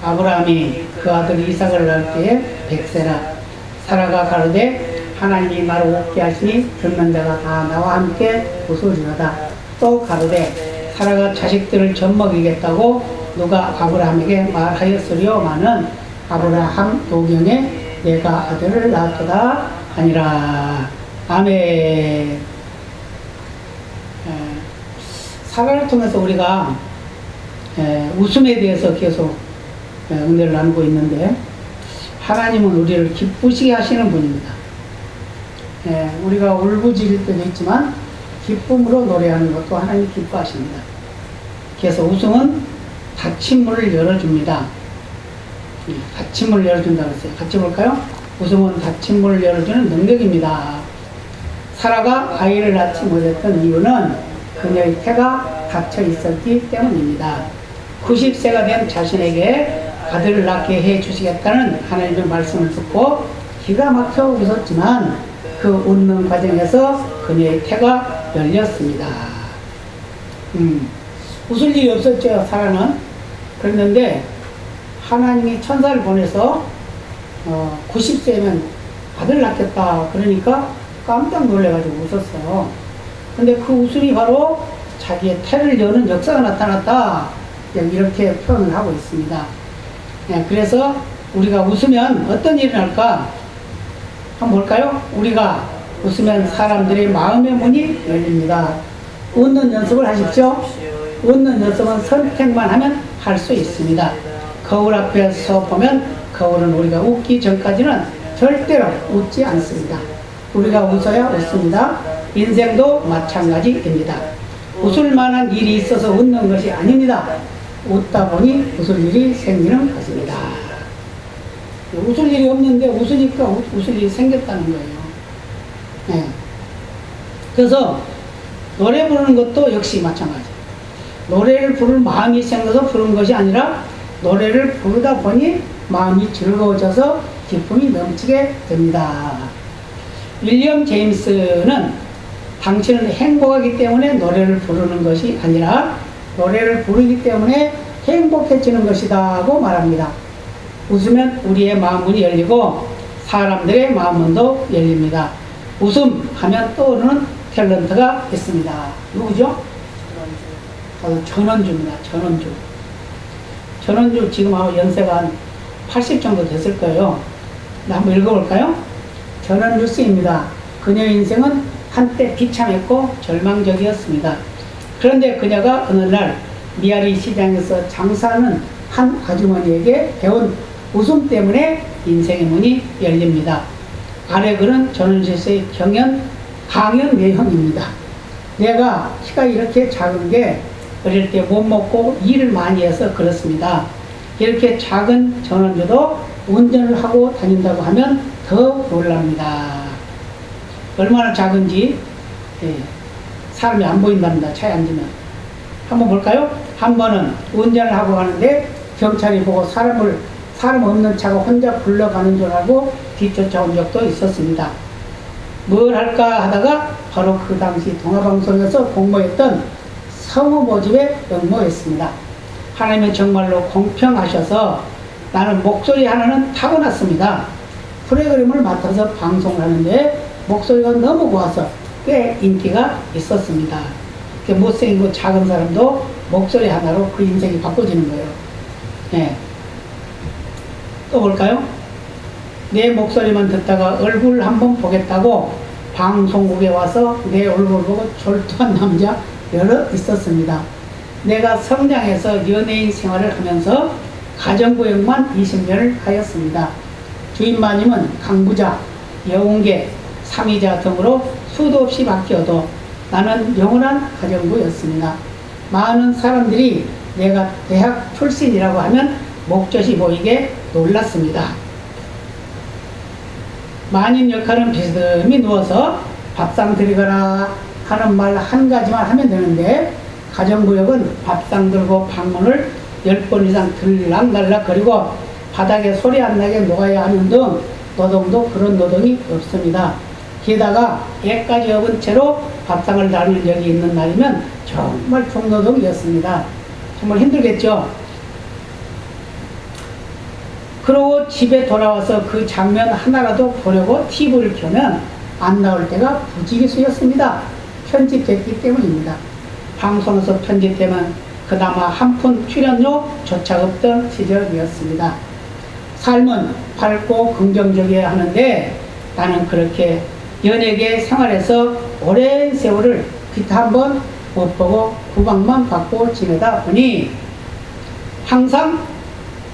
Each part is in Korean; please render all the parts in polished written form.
아브라함이 그 아들 이삭을 낳을 때에 백세라. 사라가 가로되 하나님이 나를 웃게 하시니 듣는 자가 다 나와 함께 웃으리로다. 또 가로되 사라가 자식들을 젖먹이겠다고 누가 아브라함에게 말하였으리오마는 아브라함 노경에 내가 아들을 낳았도다 하니라. 아멘. 사라를 통해서 우리가 웃음에 대해서 계속 은혜를 나누고 있는데, 하나님은 우리를 기쁘시게 하시는 분입니다. 우리가 울부짖을 때도 있지만 기쁨으로 노래하는 것도 하나님이 기뻐하십니다. 그래서 웃음은 닫힌 문을 열어줍니다. 닫힌 문을 열어준다고 했어요. 같이 볼까요? 웃음은 닫힌 문을 열어주는 능력입니다. 사라가 아이를 낳지 못했던 이유는 그녀의 태가 닫혀 있었기 때문입니다. 90세가 된 자신에게 아들을 낳게 해 주시겠다는 하나님의 말씀을 듣고 기가 막혀 웃었지만 그 웃는 과정에서 그녀의 태가 열렸습니다. 웃을 일이 없었죠, 사라는. 그랬는데 하나님이 천사를 보내서 90세면 아들 낳겠다 그러니까 깜짝 놀래가지고 웃었어요. 근데 그 웃음이 바로 자기의 태를 여는 역사가 나타났다, 이렇게 표현을 하고 있습니다. 그래서 우리가 웃으면 어떤 일이 날까? 한번 볼까요? 우리가 웃으면 사람들의 마음의 문이 열립니다. 웃는 연습을 하십시오. 웃는 연습은 선택만 하면 할 수 있습니다. 거울 앞에서 보면 거울은 우리가 웃기 전까지는 절대로 웃지 않습니다. 우리가 웃어야 웃습니다. 인생도 마찬가지입니다. 웃을 만한 일이 있어서 웃는 것이 아닙니다. 웃다 보니 웃을 일이 생기는 것입니다. 웃을 일이 없는데 웃으니까 웃을 일이 생겼다는 거예요. 그래서 노래 부르는 것도 역시 마찬가지. 노래를 부를 마음이 생겨서 부른 것이 아니라 노래를 부르다 보니 마음이 즐거워져서 기쁨이 넘치게 됩니다. 윌리엄 제임스는 당신은 행복하기 때문에 노래를 부르는 것이 아니라 노래를 부르기 때문에 행복해지는 것이다고 말합니다. 웃으면 우리의 마음문이 열리고 사람들의 마음문도 열립니다. 웃음 하면 떠오르는 탤런트가 있습니다. 누구죠? 전원주입니다. 전원주. 전원주 지금 아마 연세가 한 80 정도 됐을 거예요. 한번 읽어볼까요? 전원주 씨입니다. 그녀의 인생은 한때 비참했고 절망적이었습니다. 그런데 그녀가 어느 날 미아리 시장에서 장사하는 한 아주머니에게 배운 웃음 때문에 인생의 문이 열립니다. 아래 글은 전원주 씨의 강연 내용입니다. 내가 키가 이렇게 작은 게 어릴 때 못 먹고 일을 많이 해서 그렇습니다. 이렇게 작은 전원주도 운전을 하고 다닌다고 하면 더 놀랍니다. 얼마나 작은지 사람이 안 보인답니다. 차에 앉으면. 한번 볼까요? 한 번은 운전을 하고 가는데 경찰이 보고 사람 없는 차가 혼자 굴러가는 줄 알고 뒤쫓아온 적도 있었습니다. 뭘 할까 하다가 바로 그 당시 동아방송에서 공모했던 성우 모집에 응모했습니다. 하나님은 정말로 공평하셔서 나는 목소리 하나는 타고났습니다. 프로그램을 맡아서 방송을 하는데 목소리가 너무 좋아서 꽤 인기가 있었습니다. 못생기고 작은 사람도 목소리 하나로 그 인생이 바꿔지는 거예요. 또 볼까요? 내 목소리만 듣다가 얼굴 한번 보겠다고 방송국에 와서 내 얼굴 보고 졸도한 남자 여러 있었습니다. 내가 성장해서 연예인 생활을 하면서 가정부역만 20년을 하였습니다. 주인마님은 강부자, 여운계, 삼이자 등으로 수도 없이 바뀌어도 나는 영원한 가정부였습니다. 많은 사람들이 내가 대학 출신이라고 하면 목젖이 보이게 놀랐습니다. 마님 역할은 비스듬히 누워서 밥상 드리거나 하는 말 한 가지만 하면 되는데 가정부역은 밥상 들고 방문을 10번 이상 들락날락 거리고 바닥에 소리 안 나게 녹아야 하는 등 노동도 그런 노동이 없습니다. 게다가 애까지 업은 채로 밥상을 나눌 적이 있는 날이면 정말 중노동이었습니다. 정말 힘들겠죠? 그러고 집에 돌아와서 그 장면 하나라도 보려고 TV를 켜면 안 나올 때가 부지기수였습니다. 편집됐기 때문입니다. 방송에서 편집되면 그나마 한 푼 출연료조차 없던 시절이었습니다. 삶은 밝고 긍정적이어야 하는데 나는 그렇게 연예계 생활에서 오랜 세월을 빛 한 번 못 보고 구박만 받고 지내다 보니 항상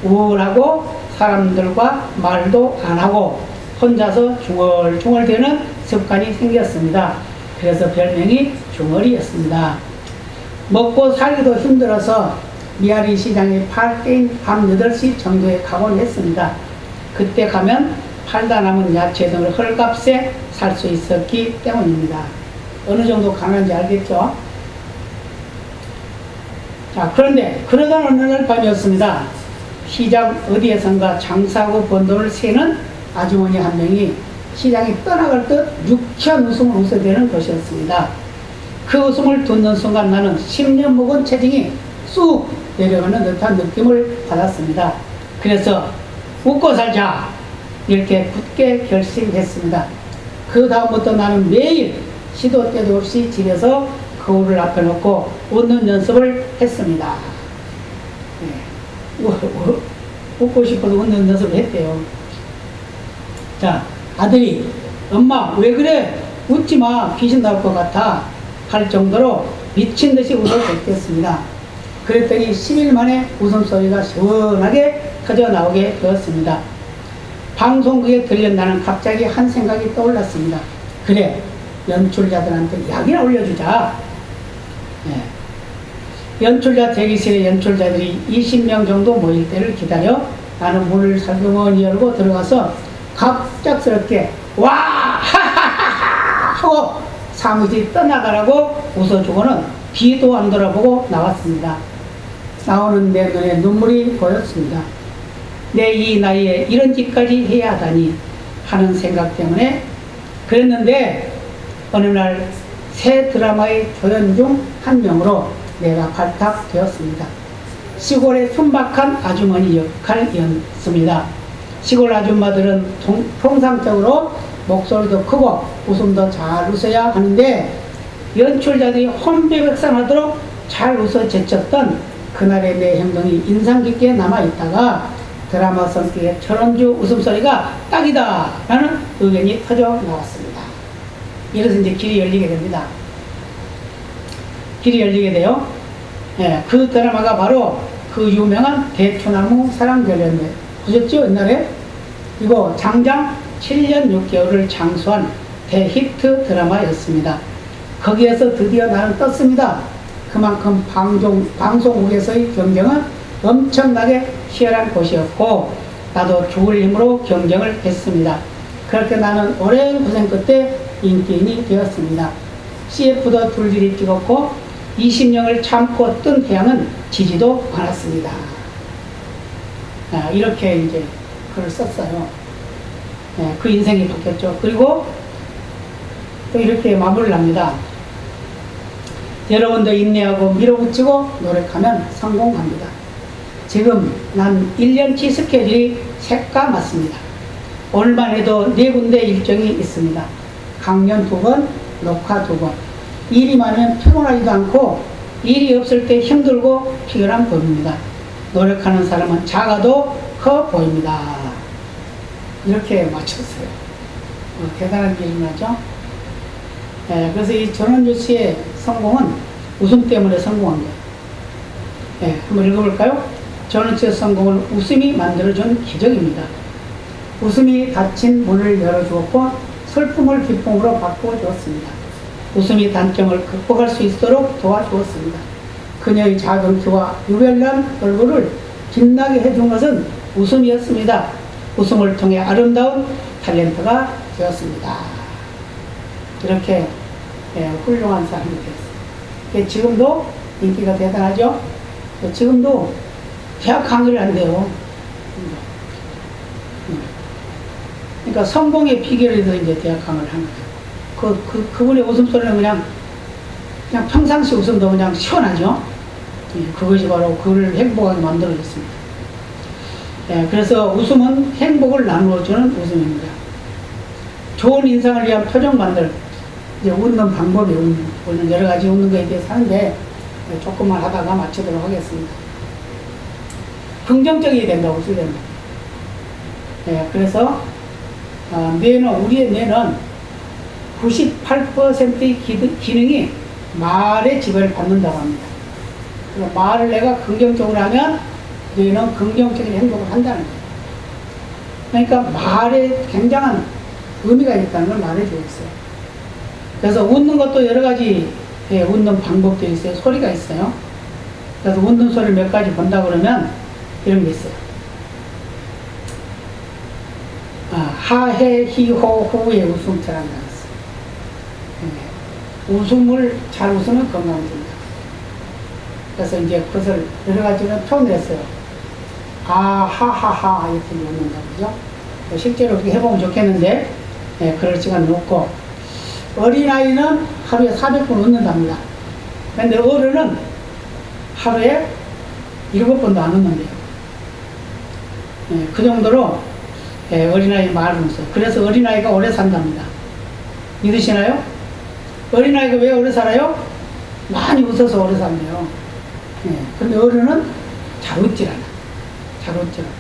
우울하고 사람들과 말도 안 하고 혼자서 중얼중얼대는 습관이 생겼습니다. 그래서 별명이 중얼이었습니다. 먹고 살기도 힘들어서 미아리 시장에 팔 때인 밤 8시 정도에 가곤 했습니다. 그때 가면 팔다 남은 야채 등을 헐값에 살 수 있었기 때문입니다. 어느 정도 가난한지 알겠죠? 자, 그런데 그러던 어느 날 밤이었습니다. 시장 어디에선가 장사하고 번 돈을 세는 아주머니 한 명이 시장에 떠나갈 듯 유쾌한 웃음을 웃어대는 것이었습니다. 그 웃음을 듣는 순간 나는 10년 묵은 체중이 쑥 내려가는 듯한 느낌을 받았습니다. 그래서 웃고 살자 이렇게 굳게 결심했습니다. 그 다음부터 나는 매일 시도 때도 없이 집에서 거울을 앞에 놓고 웃는 연습을 했습니다. 네. 웃고 싶어서 웃는 연습을 했대요. 자, 아들이 엄마 왜 그래? 웃지 마. 귀신 나올 것 같아. 할 정도로 미친 듯이 웃어댔겠습니다. 그랬더니 10일 만에 웃음소리가 시원하게 터져 나오게 되었습니다. 방송국에 들렸다는 갑자기 한 생각이 떠올랐습니다. 그래, 연출자들한테 약이나 올려주자. 네. 연출자 대기실에 연출자들이 20명 정도 모일 때를 기다려 나는 문을 살그머니 열고 들어가서 갑작스럽게 와! 하하하하! 하고 사무실 떠나가라고 웃어주고는 뒤도 안 돌아보고 나왔습니다. 나오는 내 눈에 눈물이 보였습니다. 내 이 나이에 이런 짓까지 해야 하다니 하는 생각 때문에 그랬는데 어느 날 새 드라마의 조연 중 한 명으로 내가 발탁되었습니다. 시골의 순박한 아주머니 역할이었습니다. 시골 아줌마들은 통상적으로 목소리도 크고 웃음도 잘 웃어야 하는데 연출자들이 혼비백산하도록 잘 웃어 제쳤던 그날의 내 행동이 인상 깊게 남아있다가 드라마 성격의 전원주 웃음소리가 딱이다 라는 의견이 터져 나왔습니다. 이래서 이제 길이 열리게 됩니다. 길이 열리게 돼요. 예, 그 드라마가 바로 그 유명한 대추나무 사랑결례인데 보셨죠? 옛날에? 이거 장장 7년 6개월을 장수한 대히트 드라마였습니다. 거기에서 드디어 나는 떴습니다. 그만큼 방송국에서의 경쟁은 엄청나게 치열한 곳이었고 나도 죽을 힘으로 경쟁을 했습니다. 그렇게 나는 오랜 고생 끝에 인기인이 되었습니다. CF도 둘둘이 찍었고 20년을 참고 뜬 태양은 지지도 않았습니다. 이렇게 이제 글을 썼어요. 네, 그 인생이 바뀌었죠. 그리고 또 이렇게 마무리를 합니다. 여러분도 인내하고 밀어붙이고 노력하면 성공합니다. 지금 난 1년치 스케줄이 새까맣습니다. 오늘만 해도 4군데 일정이 있습니다. 강연 2번, 녹화 2번. 일이 많으면 피곤하지도 않고 일이 없을 때 힘들고 피곤한 법입니다. 노력하는 사람은 작아도 커 보입니다. 이렇게 맞췄어요. 대단한 일이죠. 네, 그래서 이 전원주 씨의 성공은 웃음 때문에 성공한 거예요. 네, 한번 읽어볼까요? 전원주 씨의 성공은 웃음이 만들어준 기적입니다. 웃음이 닫힌 문을 열어주었고 슬픔을 기쁨으로 바꿔주었습니다. 웃음이 단점을 극복할 수 있도록 도와주었습니다. 그녀의 작은 키와 유별난 얼굴을 빛나게 해준 것은 웃음이었습니다. 웃음을 통해 아름다운 탤런트가 되었습니다. 이렇게 훌륭한 사람이 되었습니다. 지금도 인기가 대단하죠? 지금도 대학 강의를 한대요. 그러니까 성공의 비결에서 이제 대학 강의를 하는 거예요. 그분의 웃음소리는 그냥 평상시 웃음도 그냥 시원하죠? 그것이 바로 그를 행복하게 만들어줬습니다. 그래서 웃음은 행복을 나누어주는 웃음입니다. 좋은 인상을 위한 표정 만들, 이제 웃는 방법이 웃는 여러 가지 웃는 거에 대해서 하는데 조금만 하다가 마치도록 하겠습니다. 긍정적이 된다고 쓰려면. 그래서 우리의 뇌는 98%의 기능이 말의 지배를 받는다고 합니다. 그러니까 말을 내가 긍정적으로 하면 뇌는 긍정적인 행동을 한다는 거예요. 그러니까 말에 굉장한 의미가 있다는 걸 말해주고 있어요. 그래서 웃는 것도 여러 가지 웃는 방법도 있어요. 소리가 있어요. 그래서 웃는 소리를 몇 가지 본다 그러면 이런 게 있어요. 하해 히호 후의 웃음처럼 나왔어요. 웃음을 잘 웃으면 건강해진다. 그래서 이제 그것을 여러 가지로 표현을 했어요. 하하하 이렇게 웃는다 그죠? 실제로 그렇게 해보면 좋겠는데 그럴 시간은 없고, 어린아이는 하루에 400번 웃는답니다. 그런데 어른은 하루에 7번도 안 웃는데요. 그 정도로 어린아이 말을 웃어요. 그래서 어린아이가 오래 산답니다. 믿으시나요? 어린아이가 왜 오래 살아요? 많이 웃어서 오래 산대요. 근데 어른은 잘 웃질 않아. 잘 웃질 않아.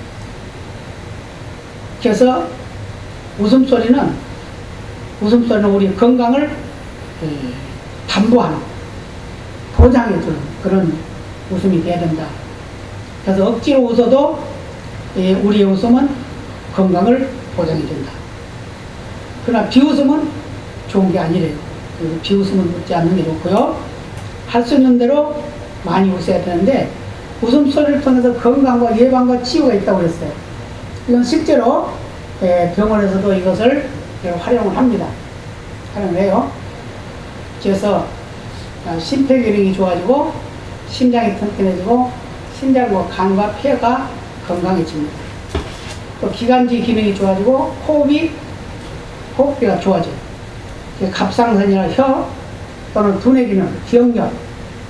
그래서 웃음소리는 우리 건강을 담보하는, 보장해주는 그런 웃음이 돼야 된다. 그래서 억지로 웃어도 우리의 웃음은 건강을 보장해준다. 그러나 비웃음은 좋은 게 아니래요. 비웃음은 웃지 않는 게 좋고요. 할 수 있는 대로 많이 웃어야 되는데, 웃음소리를 통해서 건강과 예방과 치유가 있다고 그랬어요. 이건 실제로 병원에서도 이것을 활용을 합니다. 활용을 해요. 그래서 심폐기능이 좋아지고 심장이 튼튼해지고 심장과 간과 폐가 건강해집니다. 또 기관지 기능이 좋아지고 호흡기가 좋아져요. 갑상선이나 혀 또는 두뇌 기능, 기억력,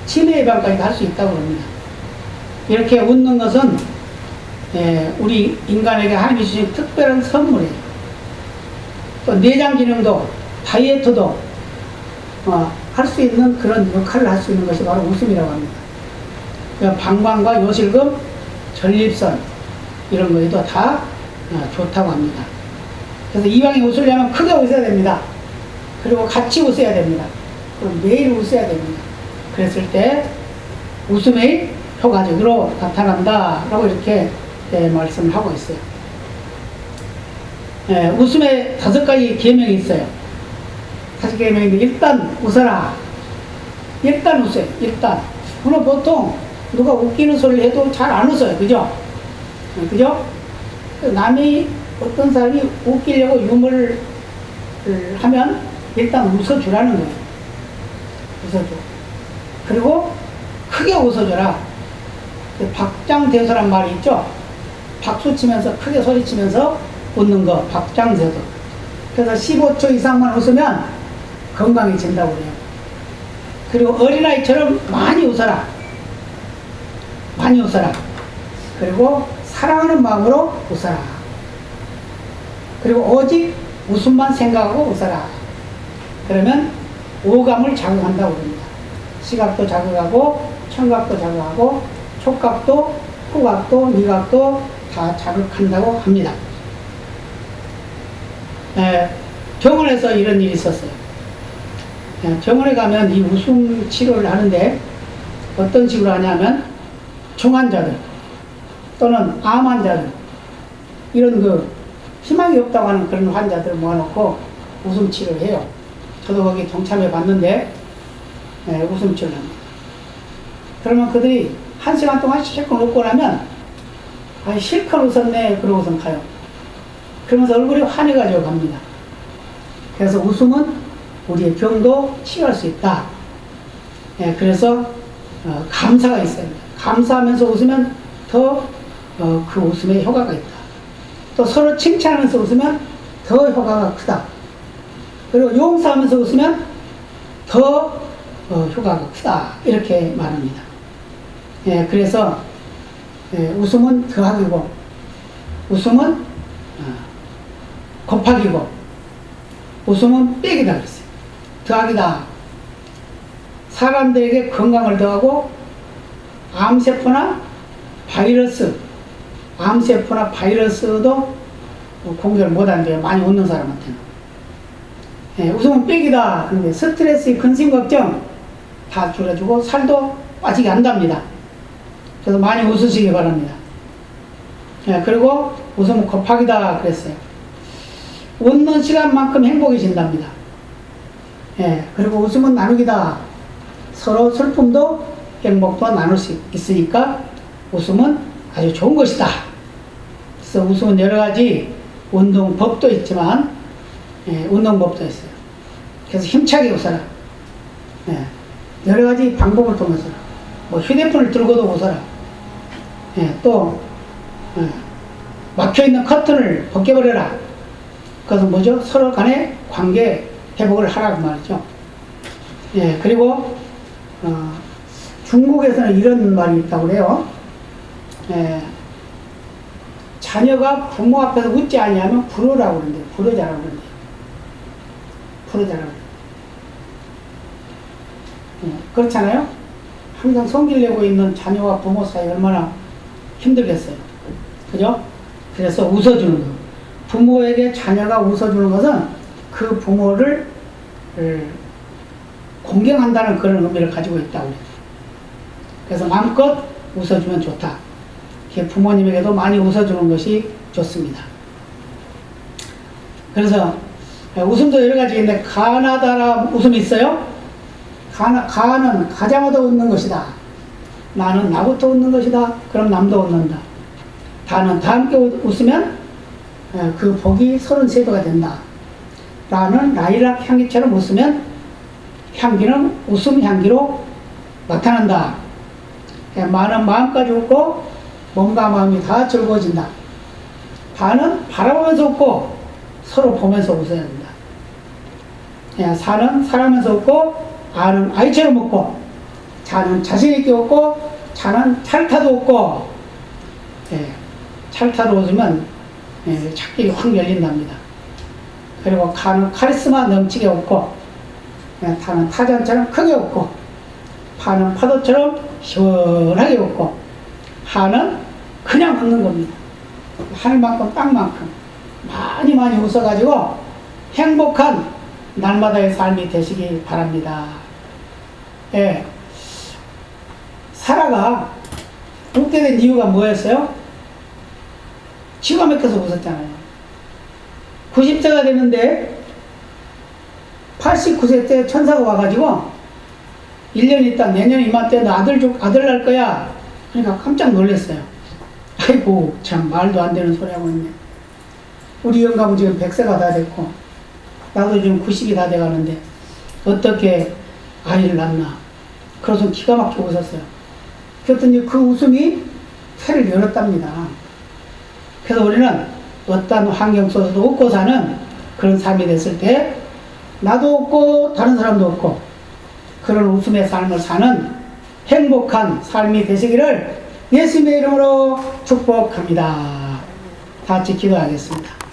치매 예방까지 할 수 있다고 합니다. 이렇게 웃는 것은 우리 인간에게 하나님이 주신 특별한 선물이에요. 또 내장 기능도 다이어트도 할 수 있는 그런 역할을 할 수 있는 것이 바로 웃음이라고 합니다. 방광과 요실금, 전립선 이런 거에도 다 좋다고 합니다. 그래서 이왕에 웃으려면 크게 웃어야 됩니다. 그리고 같이 웃어야 됩니다. 그럼 매일 웃어야 됩니다. 그랬을 때 웃음이 효과적으로 나타난다 라고 이렇게 말씀을 하고 있어요. 웃음에 5가지 계명이 있어요. 5가지 계명인데, 일단 웃어라. 일단 웃어요. 일단. 물론 보통 누가 웃기는 소리를 해도 잘 안 웃어요. 그죠? 그죠? 남이 어떤 사람이 웃기려고 유머를 하면 일단 웃어주라는 거예요. 웃어줘. 그리고 크게 웃어줘라. 박장대소란 말이 있죠? 박수 치면서 크게 소리치면서 웃는 거, 박장대소. 그래서 15초 이상만 웃으면 건강해진다고 그래요. 그리고 어린아이처럼 많이 웃어라. 많이 웃어라. 그리고 사랑하는 마음으로 웃어라. 그리고 오직 웃음만 생각하고 웃어라. 그러면 오감을 자극한다고 합니다. 시각도 자극하고, 청각도 자극하고, 촉각도, 후각도, 미각도 다 자극한다고 합니다. 병원에서 이런 일이 있었어요. 병원에 가면 이 웃음 치료를 하는데 어떤 식으로 하냐면, 중환자들 또는 암 환자들, 이런 희망이 없다고 하는 그런 환자들을 모아놓고 웃음 치료를 해요. 저도 거기 동참해 봤는데 웃음 치료를 합니다. 그러면 그들이 1시간 동안 실컷 웃고 나면 실컷 웃었네 그러고선 가요. 그러면서 얼굴이 환해가지고 갑니다. 그래서 웃음은 우리의 병도 치유할 수 있다. 그래서 감사가 있어야 합니다. 감사하면서 웃으면 더 그 웃음에 효과가 있다. 또 서로 칭찬하면서 웃으면 더 효과가 크다. 그리고 용서하면서 웃으면 더 효과가 크다. 이렇게 말합니다. 그래서 웃음은 더하기고 웃음은 곱하기고 웃음은 빼기다 그랬어요. 더하기다. 사람들에게 건강을 더하고 암세포나 바이러스도 공격을 못한대요. 많이 웃는 사람한테는. 예, 웃음은 빼기다. 그런데 스트레스, 근심, 걱정 다 줄여주고 살도 빠지게 한답니다. 그래서 많이 웃으시기 바랍니다. 예, 그리고 웃음은 곱하기다 그랬어요. 웃는 시간만큼 행복해진답니다. 예, 그리고 웃음은 나누기다. 서로 슬픔도 행복도 나눌 수 있으니까 웃음은 아주 좋은 것이다. 그래서 웃음은 여러 가지 운동법도 있지만, 예, 운동법도 있어요. 그래서 힘차게 웃어라. 예, 여러 가지 방법을 통해서 뭐 휴대폰을 들고도 웃어라. 예, 또 막혀있는 커튼을 벗겨버려라. 그것은 뭐죠? 서로 간의 관계 회복을 하라고 말이죠. 예, 그리고 중국에서는 이런 말이 있다고 그래요. 예, 자녀가 부모 앞에서 웃지 아니하면 불효라고 그러는데요. 불효자라고 그러는데요. 불효자라고. 예, 그렇잖아요? 항상 성질 내고 있는 자녀와 부모 사이 얼마나 힘들겠어요. 그죠? 그래서 웃어주는 거. 부모에게 자녀가 웃어주는 것은 그 부모를 공경한다는 그런 의미를 가지고 있다고 해요. 그래서 마음껏 웃어주면 좋다. 부모님에게도 많이 웃어주는 것이 좋습니다. 그래서 웃음도 여러 가지 있는데 가나다라 웃음이 있어요. 가는 가자마자 웃는 것이다. 나는 나부터 웃는 것이다. 그럼 남도 웃는다. 다는 다 함께 웃으면 그 복이 33배가 된다. 라는 라일락 향기처럼 웃으면 향기는 웃음 향기로 나타난다. 많은 마음까지 웃고 몸과 마음이 다 즐거워진다. 다는 바라보면서 웃고 서로 보면서 웃어야 된다. 사는 살아면서 웃고 아는 아이처럼 웃고 자는 자신있게 웃고 자는 찰타도 웃고 찰타도 웃으면 찾길이 확 열린답니다. 그리고 가는 카리스마 넘치게 웃고 타는 타잔처럼 크게 웃고 파는 파도처럼 시원하게 웃고 하는 그냥 웃는 겁니다. 하늘만큼 땅만큼 많이 웃어가지고 행복한 날마다의 삶이 되시기 바랍니다. 예. 사라가 웃게 된 이유가 뭐였어요? 기가 막혀서 웃었잖아요. 90세가 되는데 89세 때 천사가 와가지고 1년 있다 내년 이맘때 너 아들 낳을 거야. 그러니까 깜짝 놀랐어요. 아이고 참 말도 안 되는 소리 하고 있네. 우리 영감은 지금 100세가 다 됐고 나도 지금 90이 다 돼가는데 어떻게 아이를 낳나. 그래서 기가 막히게 웃었어요. 그랬더니 그 웃음이 태를 열었답니다. 그래서 우리는 어떤 환경 속에서도 웃고 사는 그런 삶이 됐을 때 나도 웃고 다른 사람도 웃고 그런 웃음의 삶을 사는 행복한 삶이 되시기를 예수님의 이름으로 축복합니다. 다 같이 기도하겠습니다.